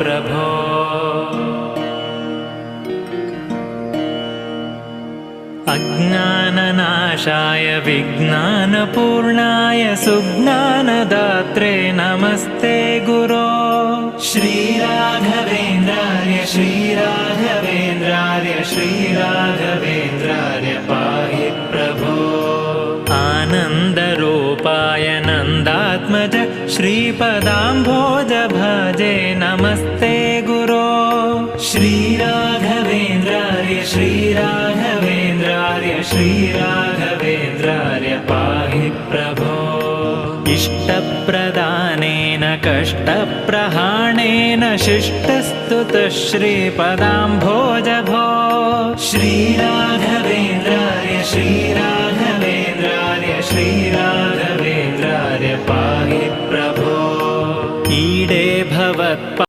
प्रभो। अज्ञाननाशाय विज्ञानपूर्णाय सुज्ञानदात्रे नमस्ते गुरो। श्रीराघवेन्द्रार्य श्रीराघवेन्द्रार्य श्रीराघवेन्द्रार्य पाहि प्रभो। आनन्दरूपाय नन्दात्मज श्रीपदाम्भोज भजे नमस्ते गुरो। श्रीराघवेन्द्रार्य श्रीराघवेन्द्रार्य श्रीराघवेन्द्रार्य पाहि प्रभो। इष्टप्रदानेन कष्टप्रहाणेन शिष्टस्तुतः श्रीपदाम्भोज भो। श्रीराघवेन्द्रार्य श्रीराघवेन्द्रार्य श्रीराघवेन्द्रार्य पाहि प्रभो। ईडे भवत्